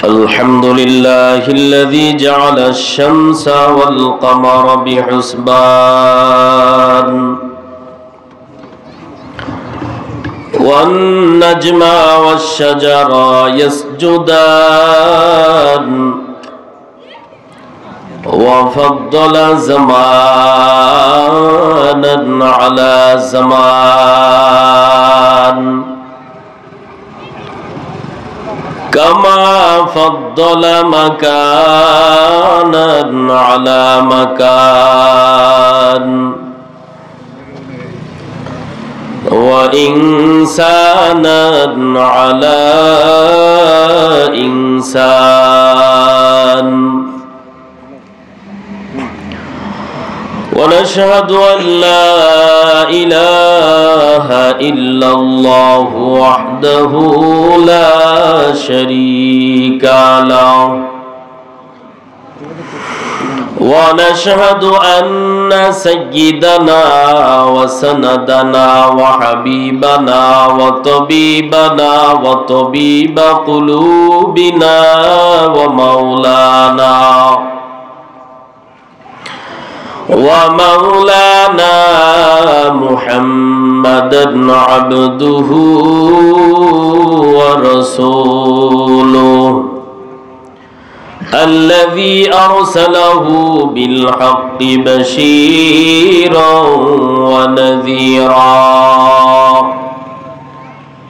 الحمد لله الذي جعل الشمس والقمر بحسبان والنجم والشجر يسجدان وفضل زمانا على زمان كما فضل مكانا على مكان وإنسانا على إنسان ونشهد أن لا إله إلا الله وحده لا شريك له ونشهد أن سيدنا وسندنا وحبيبنا وطبيبنا وطبيب قلوبنا ومولانا محمدا عبده ورسوله الذي أرسله بالحق بشيرا ونذيرا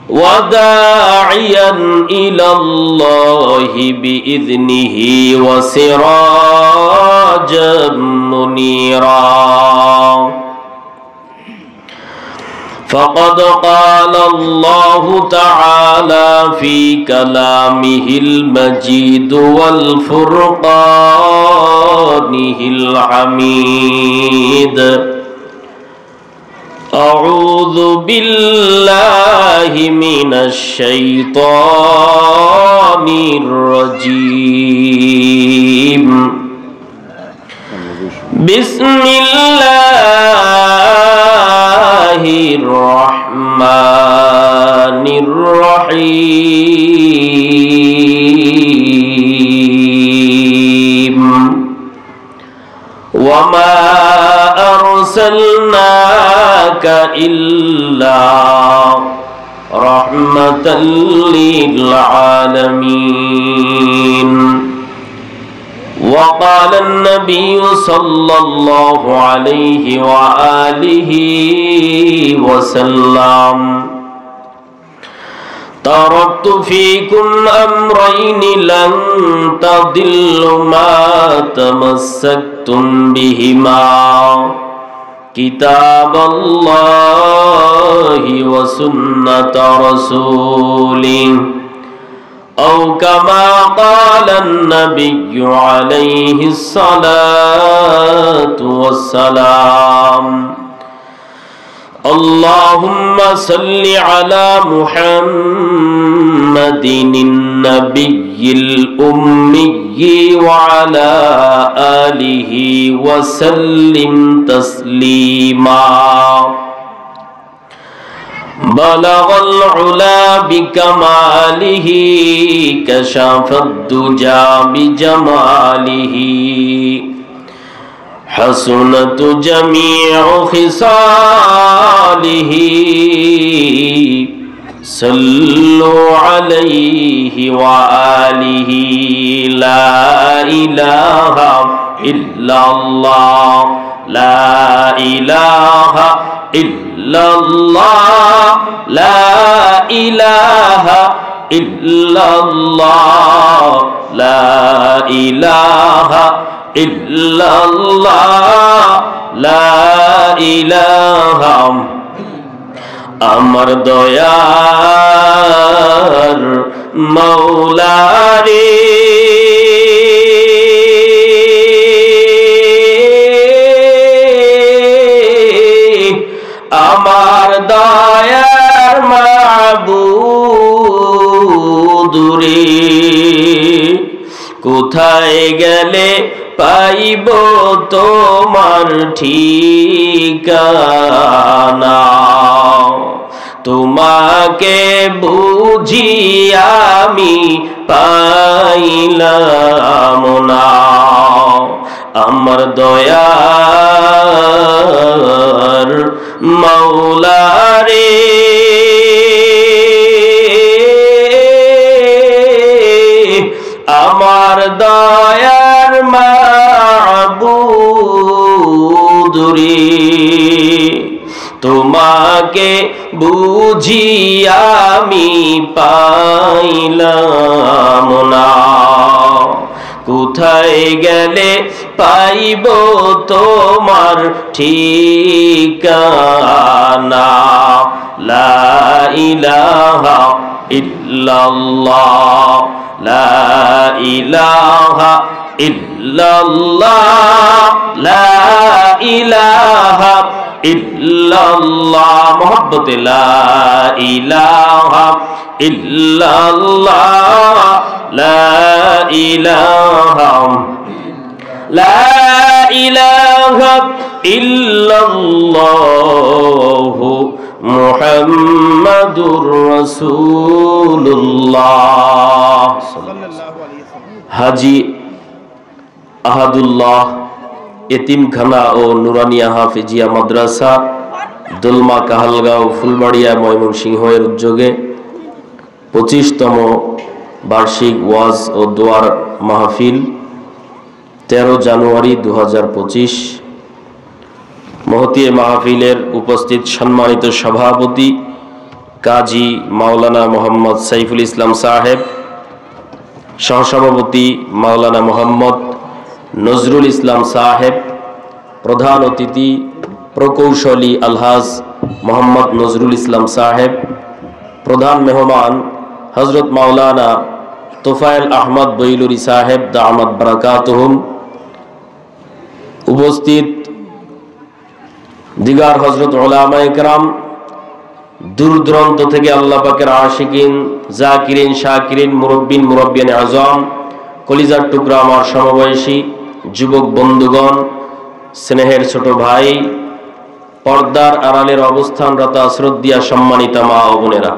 وداعيا إلى الله بإذنه وسراجا منيرا فقد قال الله تعالى في كلامه المجيد والفرقانه الحميد أعوذ بالله من الشيطان الرجيم بسم الله الرحمن الرحيم وما أرسلناك إلا رحمة للعالمين وقال النبي صلى الله عليه وآله وسلم تركت فيكم أمرين لن تضلوا ما تمسكتم بهما كتاب الله وسنة رسوله أو كما قال النبي عليه الصلاة والسلام اللهم صل على محمد النبي الأمي وعلى آله وسلم تسليما بلغ العلا بكماله كشف الدجى بجماله حسنت جميع خصاله صلوا عليه وآله لا إله إلا الله لا إله إلا الله لا إله إلا الله لا إله إلا الله لا إله আমার দয়ার মাওলা রে আমার দয়ার মাবুদ রে কোথায় গেলে পাইব তোমার ঠিকানা তোমাকে বুঝি আমি পাই পাইলাম না। আমার দয়ার মাওলা রে, আমার দয়ার মাবুদ রে, তোমাকে বুঝি আমি পাইলাম না। কোথায় গেলে পাইব তোমার ঠিকানা? লা ইলাহা ইল্লাল্লাহ, লা ইলাহা ইল্লাল্লাহ, লা ইলাহা ইল্লাল্লাহ। মোহব্বতে লা ইলাহা ইল্লাল্লাহ, লা ইলাহা, লা ইলাহা ইল্লাল্লাহ মুহাম্মাদুর রাসূলুল্লাহ। হাজী আহাদুল্লাহ এতিমখানা ও নুরানিয়া হাফিজিয়া মাদ্রাসা, দোলমা, কাহালগাঁও, ফুলবাড়িয়া, ময়মনসিংহের উদ্যোগে 25তম বার্ষিক ওয়াজ ও দোয়ার মাহফিল 13 জানুয়ারি 2025। মহতী মাহফিলের উপস্থিত সম্মানিত সভাপতি কাজী মাওলানা মোহাম্মদ সাইফুল ইসলাম সাহেব, সহসভাপতি মাওলানা মোহাম্মদ নজরুল ইসলাম সাহেব, প্রধান অতিথি প্রকৌশলী আলহাজ মোহাম্মদ নজরুল ইসলাম সাহেব, প্রধান মেহমান হজরত মাওলানা তোফায়েল আহমদ বৈলুরি সাহেব দামাত বারাকাতুহুম, উপস্থিত দিগার হজরত উলামায়ে কেরাম, দূর দূরান্ত থেকে আল্লাহ পাকের আশিকিন, জাকিরিন, শাকিরিন, মুরব্বিন, মুরব্বিয়ানে আজম, কলিজার টুকরা আমার সমবয়সী যুবক বন্ধুগণ, স্নেহের ছোট ভাই, পর্দার আড়ালের অবস্থানরত শ্রদ্ধা সম্মানিতা মা ও বোনেরা,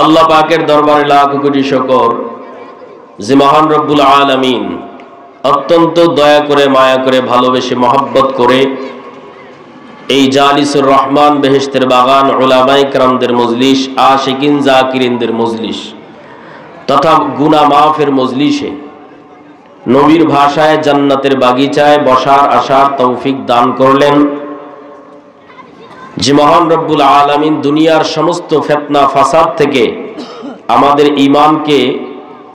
আল্লাহ পাকের দরবারে লাখ কোটি শুকর যে মহান রব্বুল আলামিন অত্যন্ত দয়া করে, মায়া করে, ভালোবেসে, মহব্বত করে এই জালিসুর রহমান বেহেশতের বাগান, উলামায়ে কেরামদের মজলিস, আশিকিন জাকিরিনদের মজলিস তথা গুনাহ মাফের মজলিসে, নবীর ভাষায় জান্নাতের বাগিচায় বসার আসার তৌফিক দান করলেন। যে মহান রব্বুল আলামিন দুনিয়ার সমস্ত ফিতনা ফাসাদ থেকে আমাদের ঈমানকে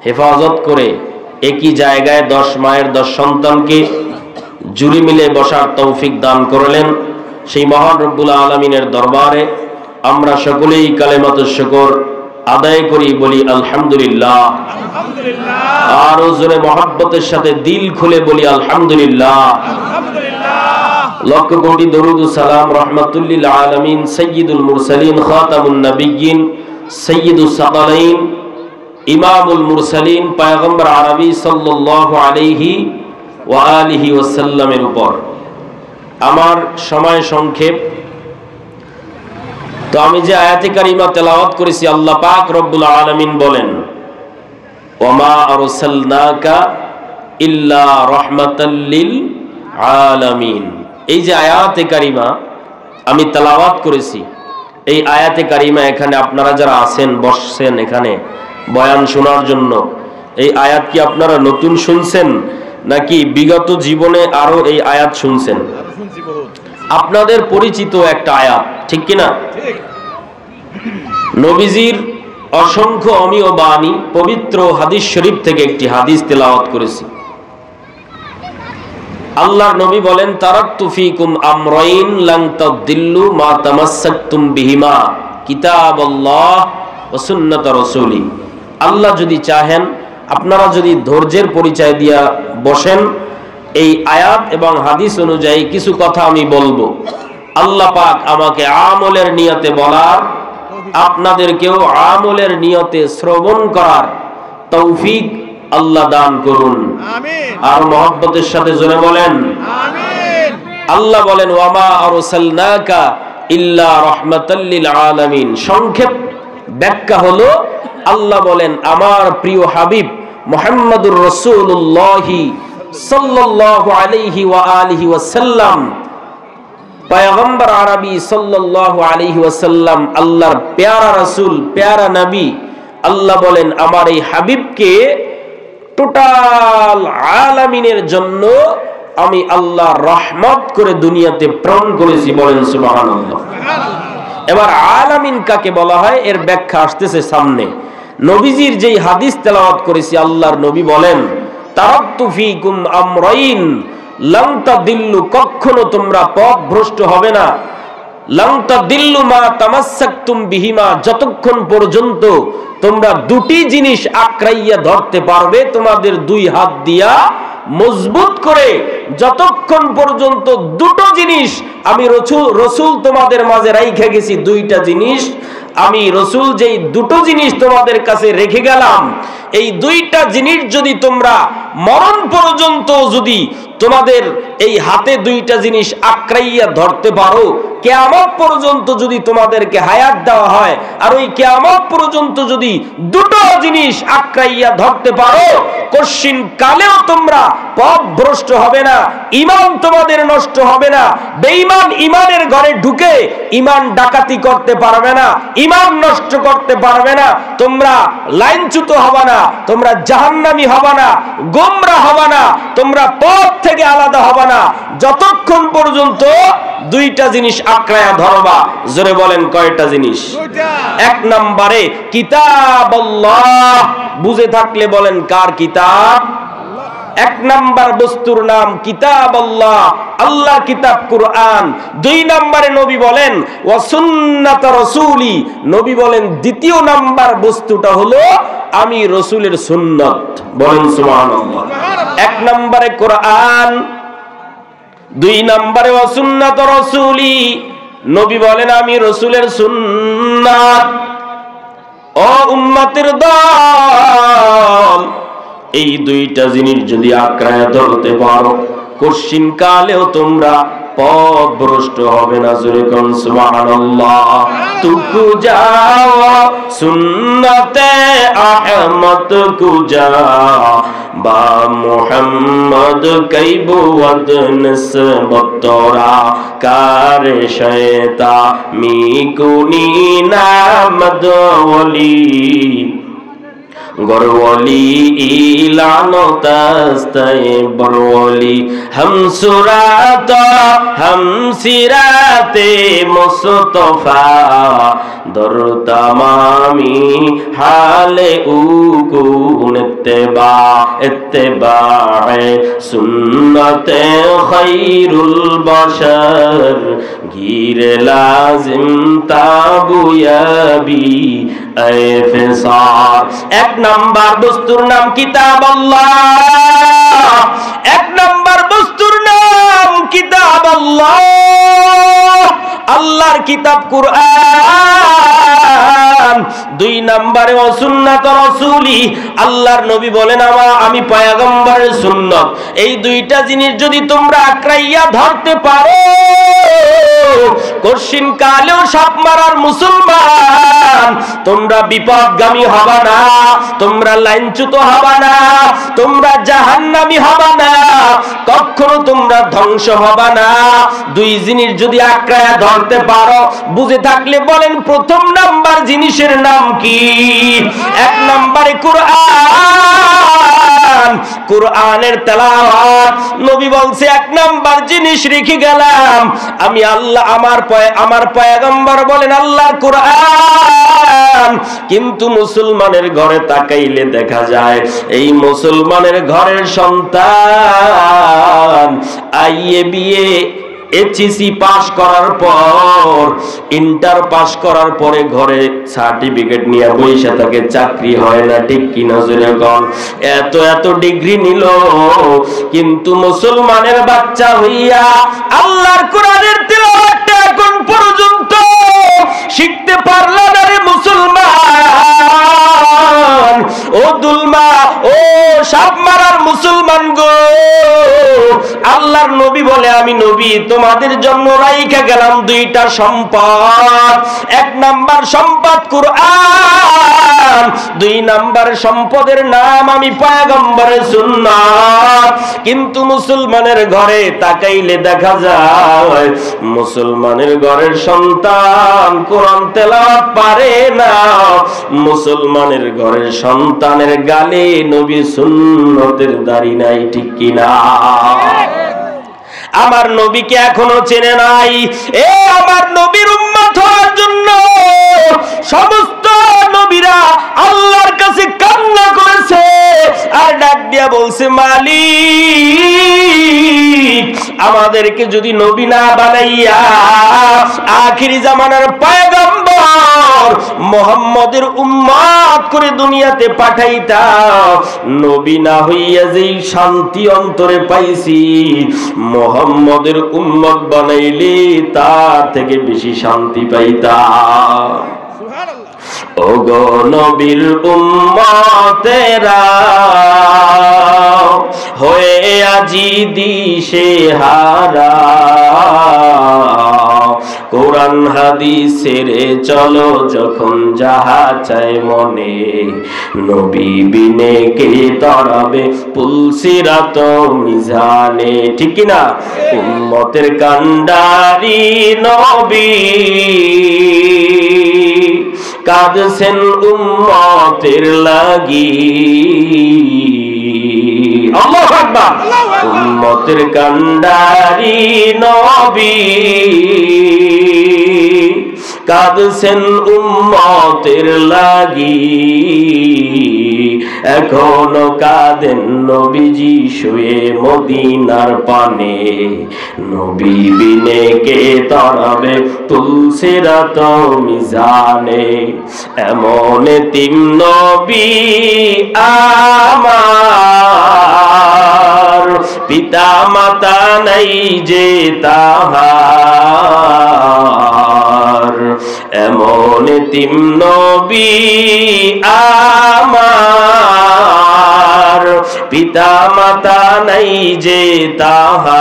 হেফাজত করে একই জায়গায় 10 মায়ের 10 সন্তানকে জুড়ি মিলে বসার তৌফিক দান করলেন, সেই মহান রব্বুল আলামিনের দরবারে আমরা সকলেই কালেমাতুশ শুকর আদায় করি, বলি আলহামদুলিল্লাহ। আরো জোরে মহব্বতের সাথে দিল খুলে বলি আলহামদুলিল্লাহ। লক্ষ কোটি দরুদ ও সালাম রাহমাতুল লিল আলামিন, সাইয়্যিদুল মুরসালিন, খাতামুন নবিয়্যিন, সাইয়্যিদুস সাকালাইন, ইমামুল মুরসালিন, পয়গম্বর আরবি সাল্লাল্লাহু আলাইহি ওয়া আলিহি ওয়াসাল্লামের উপর। আমার সময় সংক্ষেপ, তো আমি যে আয়াতে কারিমা তেলাওয়াত করেছি, আল্লাহ পাক রব্বুল আলামিন বলেন, ওয়ামা আরসালনাকা ইল্লা রাহমাতাল লিল আলামিন। এই যে আয়াতে কারিমা আমি তেলাওয়াত করেছি, এই আয়াতে কারিমা এখানে আপনারা যারা আছেন, বসছেন এখানে বয়ান শোনার জন্য, এই আয়াত কি আপনারা নতুন শুনছেন নাকি বিগত জীবনে আরো এই আয়াত শুনছেন? আপনাদের পরিচিত একটা আয়াত, ঠিক কিনা? নবীজির অসংখ্য অমীয় বাণী, পবিত্র হাদিস শরীফ থেকে একটি হাদিস তেলাওয়াত করেছি। আল্লাহর নবী বলেন, তারাকতু ফীকুম আমরাইন লান তাদিল্লু মা তামাসসাকতুম বিহিমা, কিতাবাল্লাহ ওয়া সুন্নাত রাসূলি। আল্লাহ যদি চাহেন, আপনারা যদি ধৈর্যের পরিচয় দিয়া বসেন, এই আয়াত এবং হাদিস অনুযায়ী কিছু কথা আমি বলবো। আল্লাহ পাক আমাকে আমলের নিয়তে বলার, আপনাদেরকেও আমলের নিয়তে শ্রবণ করার তৌফিক আল্লাহ দান করুন, আমিন। আর মহব্বতের সাথে জোরে বলেন আমিন। আল্লাহ বলেন, ওয়ামা আরসালনাকা ইল্লা রাহমাতাল লিল আলামিন। সংক্ষেপ ব্যাখ্যা হলো আল্লাহ বলেন আমার প্রিয় হাবিব মুহাম্মদুর রাসূলুল্লাহ সাল্লাল্লাহু আলাইহি ওয়া আলিহি ওয়াসাল্লাম পয়গম্বর আরবি সাল্লাল্লাহু আলাইহি ওয়াসাল্লাম আল্লাহর প্যারা রাসূল প্যারা নবী। আল্লাহ বলেন আমার এই হাবিবকে টোটাল আলামিনের জন্য আমি আল্লাহ রহমত করে দুনিয়াতে প্রেরণ করেছি, বলেন সুবহানাল্লাহ। এবার আলামিন কাকে বলা হয় এর ব্যাখ্যা আসতেছে সামনে। নবীজির যেই হাদিস তেলাওয়াত করেছি আল্লাহর নবী বলেন তারাকতু ফীকুম আমরাইন লান তাদিল্লু, কখনো তোমরা পথভ্রষ্ট হবে না। লান তাদিল্লু মা তামাসসাকতুম বিহিমা, যতক্ষণ পর্যন্ত তোমরা দুটি জিনিস আঁকড়াইয়া ধরতে পারবে তোমাদের দুই হাত দিয়া মজবুত করে, যতক্ষণ পর্যন্ত দুটো জিনিস আমি রসুল তোমাদের মাঝে রাইখা গেছি, দুইটা জিনিস আমি রসুল যেই দুটো জিনিস তোমাদের কাছে রেখে গেলাম, এই দুইটা জিনিস যদি তোমরা মরণ পর্যন্ত যদি তোমাদের এই হাতে দুইটা জিনিস আঁকড়াইয়া ধরতে পারো, কিয়ামত পর্যন্ত যদি তোমাদেরকে হায়াত দেওয়া হয় আর ওই কিয়ামত পর্যন্ত যদি দুটো জিনিস আঁকড়াইয়া ধরতে পারো, কশিন কালেও তোমরা পথভ্রষ্ট হবে না, ঈমান তোমাদের নষ্ট হবে না। বেঈমান ঈমানের ঘরে ঢুকে ঈমান ডাকাতি করতে পারবে না, ঈমান নষ্ট করতে পারবে না, তোমরা লাইনচ্যুত হবে না, তোমরা জাহান্নামী হবে না, গোমরাহ হবে না, তোমরা পথ থেকে আলাদা হবে না, যতক্ষণ পর্যন্ত দুইটা জিনিস আঁকড়ায়া ধরবা। জোরে বলেন কয়টা জিনিস? এক নম্বরে কিতাবুল্লাহ, বুঝে থাকলে বলেন কার কিতাব? এক নাম্বার বস্তুর নাম কিতাবুল্লাহ, আল্লাহর কিতাব কুরআন। দুই নম্বরে নবী বলেন ওয়া সুন্নাত রাসূলি, নবী বলেন দ্বিতীয় নাম্বার বস্তুটা হলো আমি রাসূলের সুন্নাত, বলেন সুবহানাল্লাহ। এক নম্বরে কোরআন, দুই নম্বরে ওয়া সুন্নাত রাসূলি, নবী বলেন আমি রাসূলের সুন্নাত। ও উম্মতের দল, এই দুইটা জিনিস যদি আঁকড়ায় ধরতে পারো, কশিন কালেও তোমরা পথভ্রষ্ট হবে না। জোরে কোন সুবহানাল্লাহ। তুকু যাও সুন্নতে আহমদ কুজা বা মুহাম্মদ কৈবুদ নিসবত তোরা কার শয়তা মিকুনি নামদ ওলি গরওয়ালি ইলানো তাস্তায়ে বরওয়ালি হাম সুরাত হাম সিরাতে মুস্তাফা দর তামামি হালে উকুন ইত্তেবায়ে সুন্নতে খায়রুল বাশার গিরে লাজিম তাবুয়াবি এফসার। এক নাম্বার বস্তুর নাম কিতাবুল্লাহ, এক নাম্বার বস্তুর নাম কিতাবুল্লাহ, আল্লাহর কিতাব কুরআন। দুই নম্বরে ওয়া সুন্নাত রাসূলি, আল্লাহর নবী বলেন আমি পয়গম্বরের সুন্নাত। এই দুইটা জিনিস যদি তোমরা আঁকড়াইয়া ধরতে পারো, কশিন কালেও সাপ মারার মুসলমান, তোমরা বিপদগামী হবা না, তোমরা লাইনচ্যুত হবা না, তোমরা জাহান্নামী হবা না, কখনো তোমরা ধ্বংস হবা না। দুই জিনিস যদি আঁকড়ায়া ধরতে পারো, বুঝে থাকলে বলেন প্রথম নাম্বার জিনিসের নাম কি? এক নম্বরে কোরআন, কোরআনের তেলাওয়াত। নবী বলছে এক নাম্বার জিনিস রেখে গেলাম আমি আল্লাহ, আমার পয়গম্বর বলেন আল্লাহর কোরআন। কিন্তু মুসলমানের ঘরে তাকাইলে দেখা যায় এই মুসলমানের ঘরের সন্তান আইএ বিএ এইচএসসি পাস করার পর, ইন্টার পাস করার পরে ঘরে সার্টিফিকেট নিয়ে বইসা থাকে, চাকরি হয় না, ঠিক কিনা জোরে বল? এত এত ডিগ্রি নিল, কিন্তু মুসলমানের বাচ্চা হইয়া আল্লাহর কোরআনের তেলাওয়াতটা এখন পর্যন্ত শিখতে পারল না রে মুসলমান। ও দুলমা, ও সাপ মারার মুসলমান গো, আল্লাহর নবী বলে আমি নবী তোমাদের জন্য রাইখা গেলাম দুইটা সম্পদ। এক নাম্বার সম্পদ কুরআন, দুই নাম্বার সম্পদের নাম আমি পয়গম্বরের সুন্নাত। কিন্তু মুসলমানের ঘরে তাকাইলে দেখা যায় মুসলমানের ঘরের সন্তান কোরআন তেলাওয়াত পারে না, মুসলমানের ঘরের সন্তানের গালে নবী সুন্নতের দাড়ি নাই, ঠিক কিনা? আমার নবীকে এখনো চেনে নাই। এ আমার নবীর উম্মত হওয়ার জন্য সমস্ত নবীরা আল্লাহর কাছে কান্না করেছে আর ডাক দিয়া বলছে, মালিক আমাদেরকে যদি নবী না বানাইয়া আখিরি জামানার পয়গম্বর মুহাম্মদের উম্মত করে দুনিয়াতে পাঠাইতা, নবী না হইয়া যেই শান্তি অন্তরে পাইছি মুহাম্মদের উম্মত বানাইলে তার থেকে বেশি শান্তি পাইতাম। ওগো নবীর উম্মতেরা হয়ে আজি দিশে হারা, কোরআন হাদিসের চলো যখন যাহা চায় মনে, নবী বিনে কে তরাবে পুলসিরাত মিজানে, ঠিক কিনা? উম্মতের কান্ডারি নবী কাঁদছেন উম্মতের লাগি, আল্লাহু আকবার। উম্মতের কান্ডারি নবী কাঁদছেন উম্মতের লাগি, এখনো কাঁদেন নবীজি শুয়ে মদিনার পানে, নবী বিনে কে তরাবে তুলসিরাত মিজানে। এমন এতিম নবী আমার, পিতা মাতা নাই যে তাহার, এমন এতিম নবী আমার, পিতা মাতা নাই যে তাহার,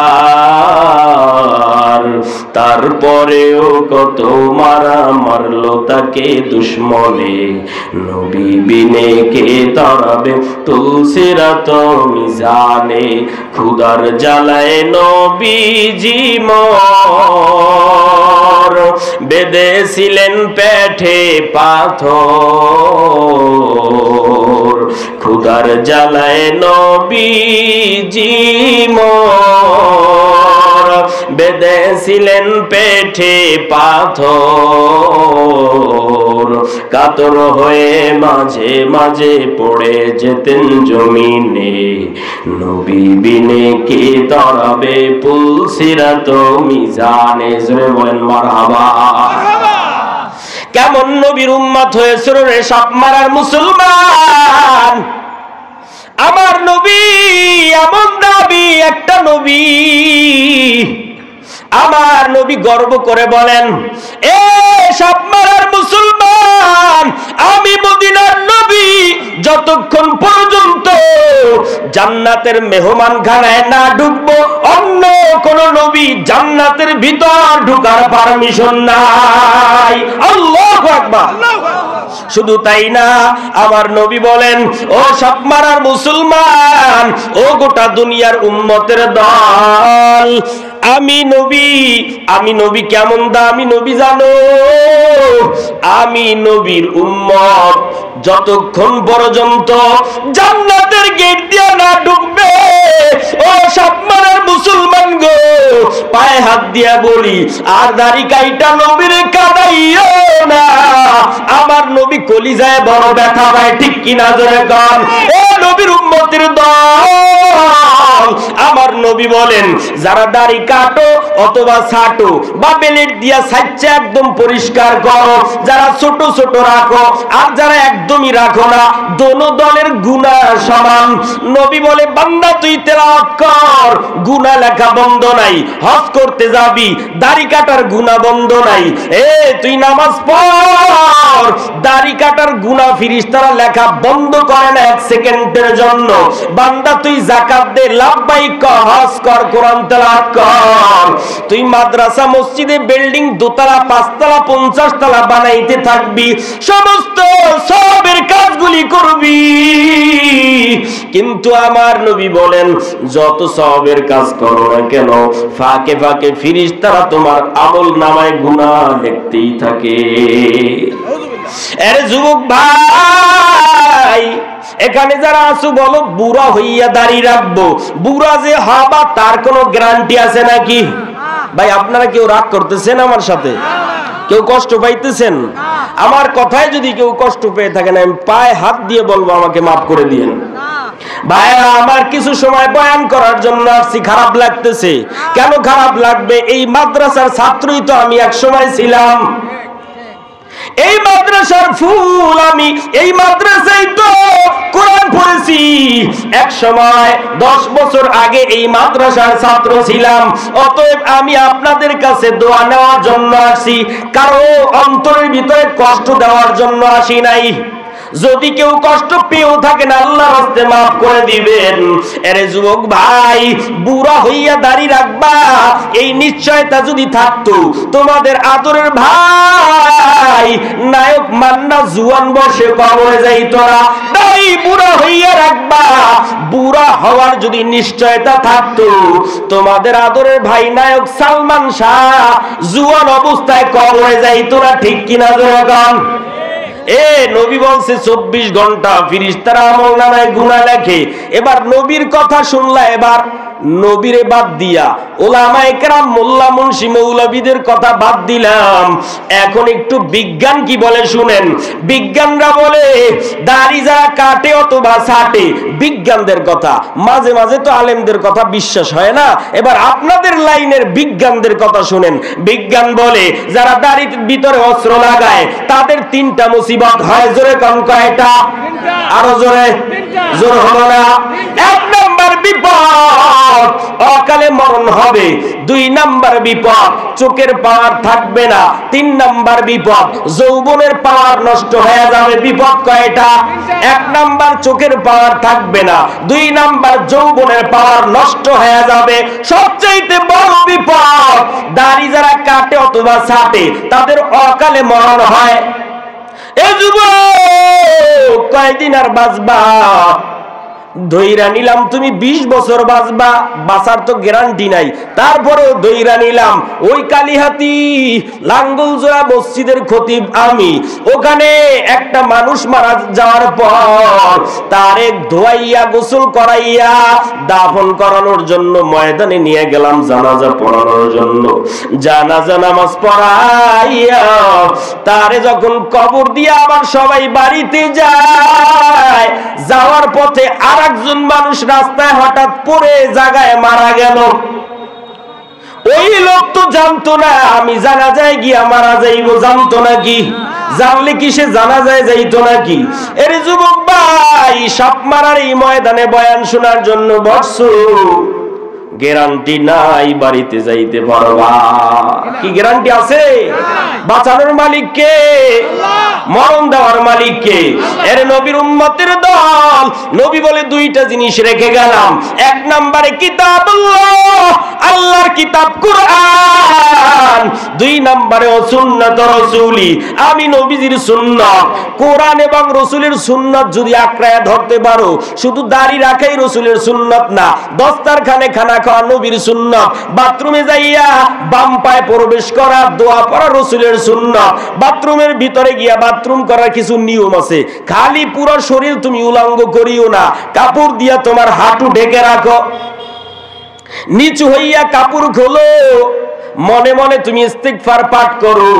তারপরেও কত মারা মারলো তাকে দুশ্মনে, নবী বিনে কে তরাবে তুলসিরাত মিজানে। খুদার জ্বালায় নবীজি মোর বেঁধেছিলেন পেটে পাথর, খুদার জ্বালায় নবীজি মোর বেঁধেছিলেন পেটে পাথর, কাতর হয়ে মাঝে মাঝে পড়ে যেতেন জমিনে, নবী বিনে কে তরাবে পুলসিরাত মিজানে। জোরে বলেন মারহাবা। কেমন নবীর উম্মত হয়েছিল রে সাপ মারার মুসলমান। আমার নবী এমন দাবি একটা নবী, আমার নবী গর্ব করে বলেন, এ সাপ মারার মুসলমান, আমি মদিনার নবী যতক্ষণ পর্যন্ত জান্নাতের মেহমানখানায় না ঢুকবো অন্য কোন নবী জান্নাতের ভিতর ঢুকার পারমিশন নাই। আল্লাহু আকবার। শুধু তাই না, আমার নবী বলেন, ও সাপ মারার মুসলমান, ও গোটা দুনিয়ার উম্মতের দল, আমি নবী কেমন দামি নবী জানো? আমি নবীর উম্মত যতক্ষণ পর্যন্ত জান্নাতের গেট দিয়ে না ঢুকবে, ও সাপ মারার মুসলমান গো, পায়ে হাত দিয়া বলি আর দাড়ি কাইটা নবীর কাঁদাইও না, আমার নবী কলিজায় বড় ব্যথা পায়, ঠিক কিনা জোরে গান। ও নবীর উম্মতের দল, দল। আমার নবী বলেন, যারা দাড়ি কাটো অথবা ছাটো বা বেলেট দিয়া ছাইচ্চা একদম পরিষ্কার করো, যারা ছোট ছোট রাখো আর যারা একদমই রাখো না, দোনো দলের গুনাহ সমান। নবী বলে, বান্দা তুই তেলাওয়াত কর, গুনাহ লেখা বন্ধ নাই। হজ করতে যাবি, দাড়ি কাটার গুনাহ বন্ধ নাই। তুই নামাজ পড়, দাড়ি কাটার গুনাহ ফেরেশতারা লেখা বন্ধ করে না এক সেকেন্ডের জন্য। বান্দা তুই যাকাত দে, লাব্বাইক কর, হজ কর, কোরআন তেলাওয়াত কর। তুই মাদ্রাসা মসজিদে বিল্ডিং দোতলা, পাঁচতলা, 50 তলা বানাইতে থাকবি, সমস্ত সবের কাজগুলি করবি। কিন্তু আমার নবী বলেন, যত সবের কাজ করো না কেন, ফাঁকে ফাঁকে ফেরেশতারা তোমার আমল নামায় গুনাহ লিখতেই থাকে। আরে যুবক ভাই, এখানে যারা আছো বলো, বুড়া হইয়া দাড়ি রাখবো, বুড়া যে হবা তার কোনো গ্যারান্টি আছে নাকি? ভাই আপনারা কেউ রাগ করতেছেন আমার সাথে? কেউ কষ্ট পাইতেছেন? আমার কথায় যদি কেউ কষ্ট পেয়ে থাকেন, আমি পায়ে হাত দিয়ে বলবো আমাকে মাফ করে দিয়েন। ভাইরা আমার, কিছু সময় বয়ান করার জন্য আসছি, খারাপ লাগতেছে। কেন খারাপ লাগবে? এই মাদ্রাসার ছাত্রই তো আমি এক সময় ছিলাম, এই মাদ্রাসার ফুল আমি, এই মাদ্রাসায় তো কোরআন পড়েছি। এক সময় 10 বছর আগে এই মাদ্রাসার ছাত্র ছিলাম। অতএব আমি আপনাদের কাছে দোয়া নেওয়ার জন্য আসি, কারো অন্তরের ভিতরে কষ্ট দেওয়ার জন্য আসি নাই। যদি কেউ কষ্ট পেয়েও থাকেন, আল্লাহর হস্তে মাফ করে দিবেন। আরে যুবক ভাই, বুড়া হইয়া দাড়ি রাখবা, এই নিশ্চয়তা যদি থাকতো, তোমাদের আদরের ভাই নায়ক মান্না জুয়ান বসে কবরে যাইতো না। দাড়ি বুড়া হইয়া রাখবা, বুড়া হওয়ার যদি নিশ্চয়তা থাকতো, তোমাদের আদরের ভাই নায়ক সালমান শাহ জুয়ান অবস্থায় কবরে যাইতো না। ঠিক কিনা জনগণ? নবী বলছে 24 ঘন্টা ফেরেশতারা আমল নামায় গুনাহ লেখে। এবার নবীর কথা শুনলা, এবার নবীরে বাদ দিয়া ওলামায়ে কেরাম, মোল্লা মুন্সি মৌলবীদের কথা বাদ দিলাম। এখন একটু বিজ্ঞান কি বলে শুনেন। বিজ্ঞানরা বলে, দাড়ি যারা কাটে অথবা ছাটে, বিজ্ঞানদের কথা, মাঝে মাঝে তো আলেমদের কথা বিশ্বাস হয় না। এবার আপনাদের লাইনের বিজ্ঞানদের কথা শুনেন। বিজ্ঞান বলে, যারা দাড়ির ভিতরে অস্ত্র লাগায় তাদের 3টা মুসিবত হয়। জোরে কোন কয়টা? আরো জোরে, জোর হলো না। 1 নাম্বার বিপদ, অকালে মরণ হবে। 2 নাম্বার বিপদ, চোখের পাওয়ার থাকবে না। 3 নাম্বার বিপদ, যৌবনের পাওয়ার নষ্ট হয়ে যাবে। বিপদ কয়টা? 1 নাম্বার চোখের পাওয়ার থাকবে না, 2 নাম্বার যৌবনের পাওয়ার নষ্ট হয়ে যাবে। সবচেয়ে বড় বিপদ, দাড়ি যারা কাটে অথবা ছাটে তাদের অকালে মরণ হয়। এ যুবক, কয়দিন আর বাঁচবা? ধইরা নিলাম তুমি 20 বছর বাঁচবা, বাঁচার তো গ্যারান্টি নাই, তারপরেও ধইরা নিলাম। ওই কালীহাতি লাঙ্গলজোড়া মসজিদের খতিব আমি, ওখানে একটা মানুষ মারা যাওয়ার পর তারে ধোয়াইয়া গোসল করাইয়া দাফন করানোর জন্য ময়দানে নিয়ে গেলাম জানাজা পড়ানোর জন্য। জানাজা নামাজ পড়াইয়া তারে যখন কবর দিয়ে আবার সবাই বাড়িতে যায়, যাওয়ার পথে আরেকজন মানুষ রাস্তায় হঠাৎ পড়ে জায়গায় মারা গেল। ওই লোক তো জানতো না আমি জানাজায় গিয়া মারা যাইব, জানতো নাকি? জানলে কি সে জানাজায় যাইতো নাকি? এর যুবক ভাই, সাপ মারার এই ময়দানে বয়ান শোনার জন্য বসছো, গ্যারান্টি নাই বাড়িতে যাইতে পারবা। কি গ্যারান্টি আছে? বাঁচানোর মালিক কে? মরণ দেওয়ার মালিক কে? এর নবীর উম্মতের দল, নবী বলে 2টা জিনিস রেখে গেলাম। 1 নম্বরে কিতাবুল্লাহ, আল্লাহর কিতাব কোরআন। 2 নম্বরে সুন্নাত রাসূলি, আমি নবীজির সুন্নাত। কোরআন এবং রাসূলের সুন্নাত যদি আঁকড়ায় ধরতে পারো, শুধু দাড়ি রাখাই রাসূলের সুন্নাত না, দস্তারখানে খানা খাওয়া নবীর সুন্নাত, বাথরুমে যাইয়া বাম পায়ে প্রবেশ করা, দোয়া পড়া রাসূলের সুন্নাত, বাথরুমের ভিতরে গিয়া বাথরুম করার কিছু নিয়ম আছে। খালি পুরো শরীর তুমি উলঙ্গ করিও না, কাপড় দিয়া তোমার হাঁটু ঢেকে রাখো, নিচু হইয়া কাপড় খোলো, মনে মনে তুমি ইস্তিগফার পাঠ করো,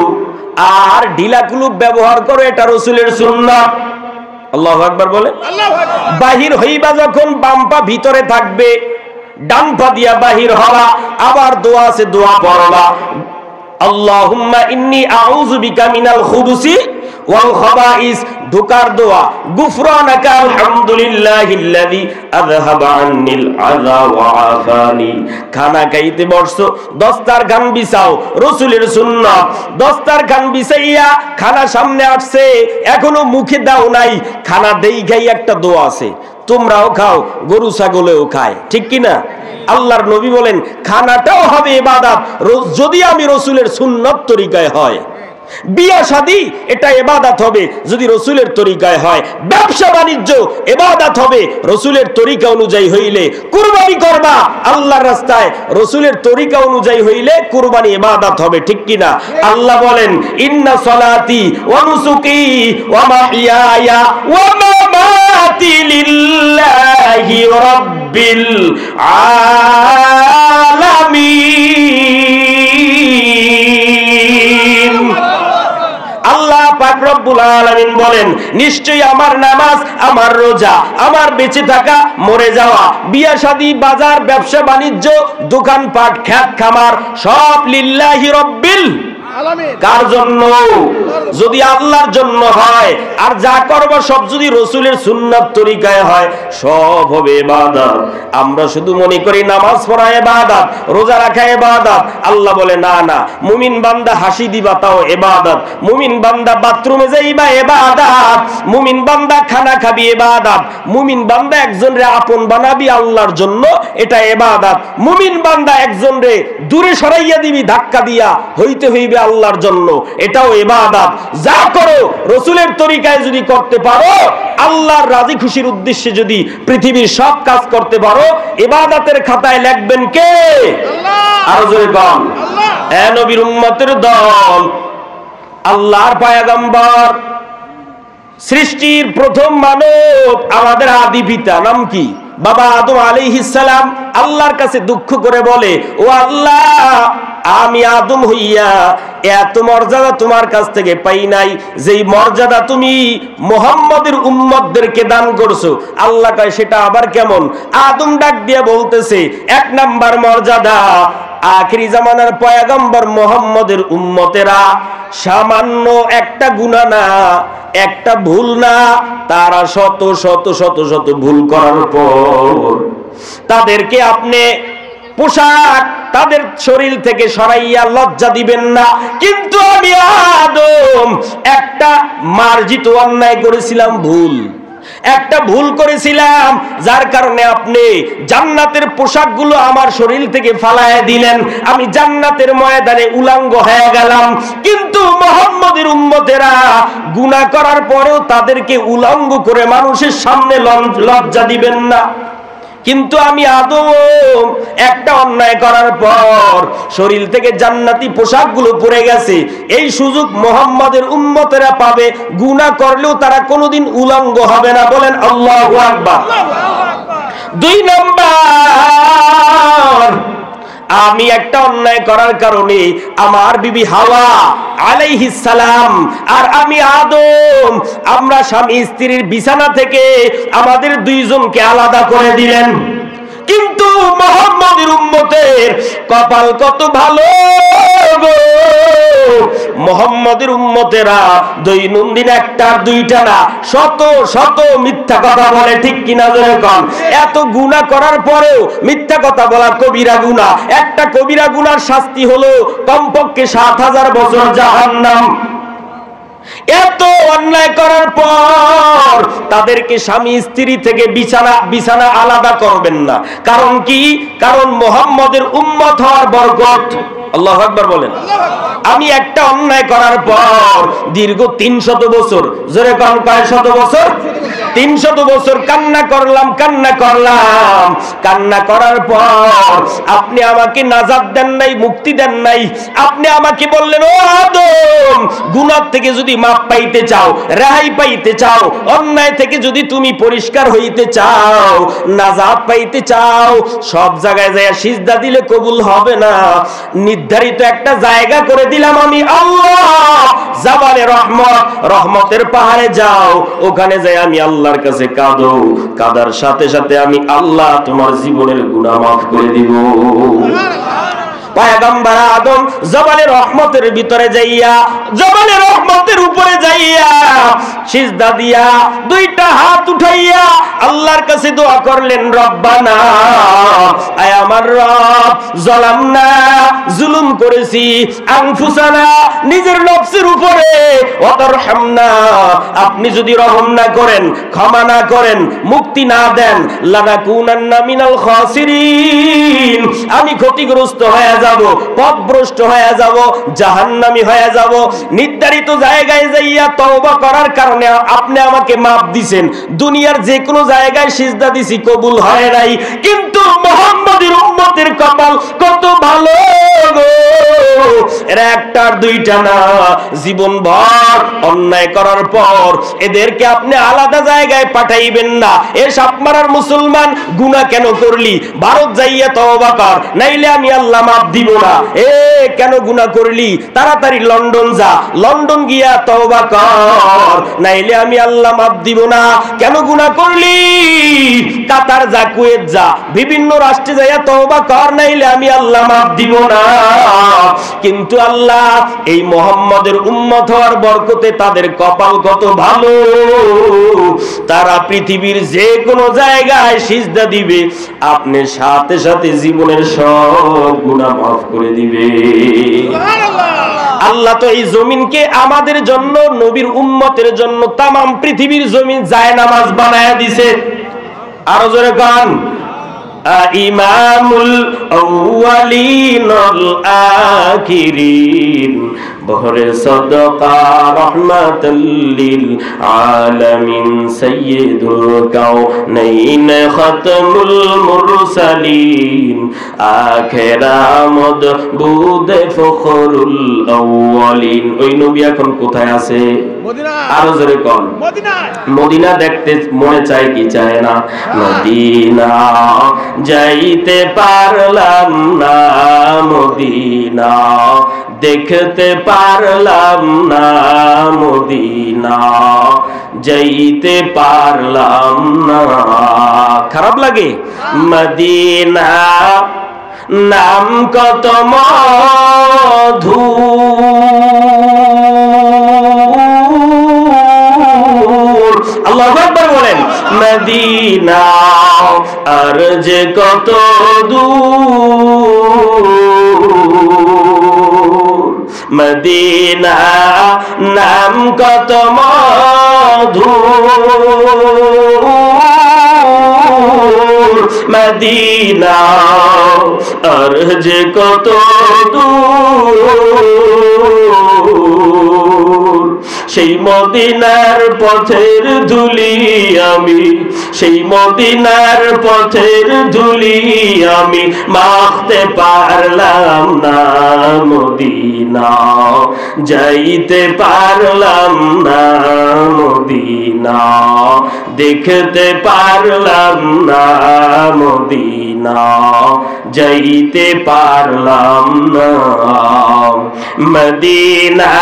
আর ঢিলা কুলুপ ব্যবহার করো, এটা রাসূলের সুন্নাত। আল্লাহু আকবার বলে। বাহির হইবা যখন বাম পা ভিতরে থাকবে, ডান পা দিয়া বাহির হওয়া, আবার দোয়া আছে দোয়া পড়বা, আল্লাহুম্মা ইন্নী আউযু বিকা মিনাল খুবুসি ওয়াল খাবাইস, ঢোকার দোয়া, গুফরানাকা আলহামদুলিল্লাহিল্লাযী আযহাবা আন্নিল আযা ওয়া আফানি। খানা খাইতে বসছো, দস্তারখান বিছাও, রাসূলের সুন্নাত। দস্তারখান বিছাইয়া খানা সামনে আসছে, এখনো মুখে দাও নাই, খানা দেই খাই একটা দোয়া আছে, তোমরাও খাও, গরু ছাগলেও খায়, ঠিক কি না? আল্লাহর নবী বলেন খানাটাও হবে ইবাদত যদি আমি রাসূলের সুন্নাত তরিকায় হয়। বিয়া শাদী এটা ইবাদত হবে যদি রাসূলের তরিকায় হয়। ব্যবসা বাণিজ্য ইবাদত হবে রাসূলের তরিকা অনুযায়ী হইলে। কুরবানি করবা আল্লাহর রাস্তায় রাসূলের তরিকা অনুযায়ী হইলে কুরবানি ইবাদত হবে, ঠিক কি না? আল্লাহ বলেন ইন্না সলাতি ওয়া নুসুকি ওয়া মাহইয়ায়া ওয়া মামাতি লিল্লাহি রাব্বিল আলামিন। আল্লাহ পাক রব্বুল আলামিন বলেন নিশ্চয়ই আমার নামাজ, আমার রোজা, আমার বেঁচে থাকা, মরে যাওয়া, বিয়া শাদী, বাজার, ব্যবসা বাণিজ্য, দোকানপাট, খেত খামার সব লিল্লাহি রাব্বিল আলামিন। কার জন্য? যদি আল্লাহর জন্য হয়, আর যা করব সব যদি রাসূলের সুন্নাত তরিকায় হয়, সব হবে ইবাদত। আমরা শুধু মনে করি নামাজ পড়া ইবাদত, রোজা রাখা ইবাদত। আল্লাহ বলে না না, মুমিন বান্দা হাসি দিবা তাও ইবাদত, মুমিন বান্দা বাথরুমে যাইবা ইবাদত, মুমিন বান্দা খানা খাবি ইবাদত, মুমিন বান্দা একজনরে আপন বানাবি আল্লাহর জন্য, এটা ইবাদত। মুমিন বান্দা একজনরে দূরে সরাইয়া দিবি ধাক্কা দিয়া, হইতে হইবে আল্লাহর জন্য, এটাও ইবাদত। যা করো রাসূলের তরিকায় যদি করতে পারো, আল্লাহর রাজি খুশির উদ্দেশ্যে যদি পৃথিবীর সব কাজ করতে পারো, ইবাদতের খাতায় লিখবেন কে? আল্লাহ। আর জোরে বল আল্লাহ। এ নবীর উম্মতের দল, আল্লাহর পয়গম্বর, সৃষ্টির প্রথম মানব, আমাদের আদি পিতা নাম কি? বাবা আদম আলাইহিস সালাম আল্লাহর কাছে দুঃখ করে বলে, ও আল্লাহ, আমি আদম হইয়া এত মর্যাদা তোমার কাছ থেকে পাই নাই, যেই মর্যাদা তুমি মুহাম্মদের উম্মতদেরকে দান করছো। আল্লাহ কয় সেটা আবার কেমন? আদম ডাক দিয়ে বলতেছে, এক নাম্বার মর্যাদা, আখিরি জামানার পয়গম্বর মুহাম্মদের উম্মতেরা সামান্য একটা গুনাহ না, একটা ভুল না, তারা শত শত শত শত ভুল করার পর তাদেরকে আপনি পোশাক তাদের শরীর থেকে সরাইয়া লজ্জা দিবেন না। কিন্তু আমি আদম একটা মার্জিত অন্যায় করেছিলাম, ভুল, একটা ভুল করেছিলাম, যার কারণে আপনি জান্নাতের পোশাকগুলো আমার শরীর থেকে ফালায় দিলেন, আমি জান্নাতের ময়দানে উলঙ্গ হয়ে গেলাম। কিন্তু মুহাম্মদের উম্মতেরা গুনাহ করার পরেও তাদেরকে উলঙ্গ করে মানুষের সামনে লজ্জা দিবেন না। কিন্তু আমি আদম একটা অন্যায় করার পর শরীর থেকে জান্নাতি পোশাকগুলো পরে গেছে, এই সুযোগ মুহাম্মদের উম্মতেরা পাবে, গুনাহ করলেও তারা কোনোদিন উলঙ্গ হবে না। বলেন আল্লাহু আকবার। দুই নাম্বার, আমি একটা অন্যায় করার কারণে আমার বিবি হাওয়া আলাইহিস সালাম আর আমি আদম, আমরা স্বামী স্ত্রীর বিছানা থেকে আমাদের দুইজনকে আলাদা করে দিলেন। কিন্তু মুহাম্মদের উম্মতের কপাল কত ভালো গো, মুহাম্মদের উম্মতেরা দৈনন্দিন একটা দুইটা না, শত শত মিথ্যা কথা বলে, ঠিক কিনা জোরে কোন? এত গুনাহ করার পরেও মিথ্যা কথা বলা কবিরা গুনাহ। একটা কবিরা গুনার শাস্তি হলো কমপক্ষে 7000 বছর জাহান্নাম। এত অন্যায় করার পর তাদেরকে স্বামী স্ত্রী থেকে বিছানা আলাদা করবেন না। কারণ কি? কারণ মুহাম্মদের উম্মত হওয়ার বরকত। আল্লাহু আকবার বলেন। আমি একটা অন্যায় করার পর দীর্ঘ 300 বছর, জোরে কোন কয় শত বছর? 300 বছর কান্না করলাম, কান্না করার পর আপনি আমাকে নাজাত দেন নাই, মুক্তি দেন নাই। আপনি আমাকে বললেন, ও আদম, গুনাহ থেকে যদি মাপ পাইতে চাও, রেহাই পাইতে চাও, অন্যায় থেকে যদি তুমি পরিষ্কার হইতে চাও, নাজাত পাইতে চাও, সব জায়গায় যায় সিজদা দিলে কবুল হবে না। নির্ধারিত একটা জায়গা করে দিলাম আমি আল্লাহ, জাবালে রহমত, রহমতের পাহাড়ে যাও, ওখানে যাই আমি আল্লাহ আল্লাহর কাছে কাঁদো, কাঁদার সাথে সাথে আমি আল্লাহ তোমার জীবনের গুনাহ মাফ করে দিব। পয়গম্বর আদম জবালে রহমতের ভিতরে যাইয়া, জবালে রহমতের উপরে যাইয়া সিজদা দিয়া দুইটা হাত উঠাইয়া আল্লাহর কাছে দোয়া করলেন, রব্বানা, আয় আমার রব, যালামনা, জুলুম করেছি, আনফুসানা, নিজের নফসের উপরে, ওয়াতারহামনা, আপনি যদি রহম না করেন, ক্ষমা না করেন, মুক্তি না দেন, লানাকুনান্না মিনাল খাসিরিন, আমি ক্ষতিগ্রস্ত হয়ে যাব, পথভ্রষ্ট হয়ে যাব, জাহান্নামী হয়ে যাব। নির্ধারিত জায়গায় যাইয়া তওবা করার কারণে আপনি আমাকে মাফ দিবেন, দুনিয়ার যে কোনো জায়গায় সিজদা দিছি কবুল হয় নাই, কিন্তু মুহাম্মাদের উম্মতের কপাল কত ভালো গো, এরা একটার দুইটা না, জীবনভর অন্যায় করার পর এদেরকে আপনি আলাদা জায়গায় পাঠাইবেন না। এ সাপ মারার মুসলমান, গুনাহ কেন করলি, ভারত যাইয়া তওবা কর, নাইলে আমি আল্লাহ মাফ দিব না। এ কেন গুনাহ করলি, তাড়াতাড়ি লন্ডন যা, লন্ডন গিয়া তওবা কর, নাইলে আমি আল্লাহ মাফ দিব না। কেন গুনাহ করলি, কাতার যা, কুয়েত যা, বিভিন্ন রাষ্ট্রে যাইয়া তওবা কর, নাইলে আমি আল্লাহ মাফ দিব না। কিন্তু আল্লাহ এই মুহাম্মাদের উম্মত হওয়ার বরকতে তাদের কপাল কত ভালো, তারা পৃথিবীর যে কোনো জায়গায় সিজদা দিবে, আপনি সাথে সাথে জীবনের সব গুনাহ মাফ করে দিবে। আল্লাহ তো এই জমিনকে আমাদের জন্য, নবীর উম্মতের জন্য তামাম পৃথিবীর জমিন জায়নামাজ বানায়া দিছে। আরো জোরে গান, ইমামুল আউয়ালিন ওয়াল আখিরিন, বহরে সাদাকা রাহমাতাল লিল আলামিন, সাইয়্যিদুল কাউনাইন খাতামুল মুরসালিন, আখিরামদ বুদে ফখরুল আউয়ালিন। ওই নবী এখন কোথায় আছে? মদিনায়। আরো জোরে কোন? মদিনায়। মদিনা দেখতে মনে চায় কি চায় না? মদিনা যাইতে পারলাম না, মদিনা দেখতে পারলাম না, মদিনা যাইতে পারলাম না। খারাপ লাগে? মদিনা নাম কত মধু, আল্লাহু আকবার বলেন। মদিনা আর যে কত দূর, মদিনা নাম কত মধু, মদিনা আর যে কত দূর। সেই মদিনার পথের ধুলি আমি, সেই মদিনার পথের ধুলি আমি মাখতে পারলাম না, মদিনা যাইতে পারলাম না, মদিনা দেখতে পারলাম না, মদিনা যাইতে পারলাম না। মদিনা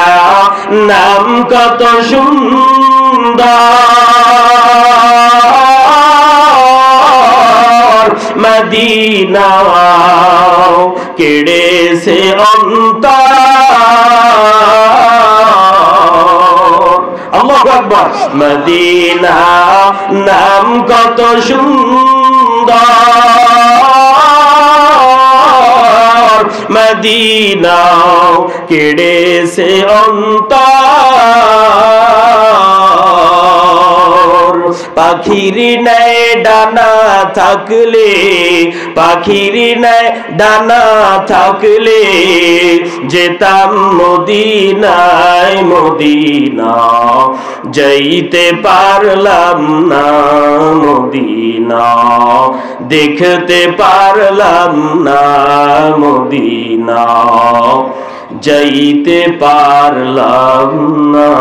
নাম কত সুন্দর, মদিনা কেড়েছে অন্তর। আল্লাহু আকবার। মদিনা নাম কত সুন্দর, মদিনা কেড়েছে অন্তর। পাখির নাই ডানা থাকলে, পাখির নাই ডানা থাকলে যেতাম মদিনায়, মদিনা যাইতে পারলাম না, মদিনা দেখতে পারলাম না, মদিনা যাইতে পারলাম না।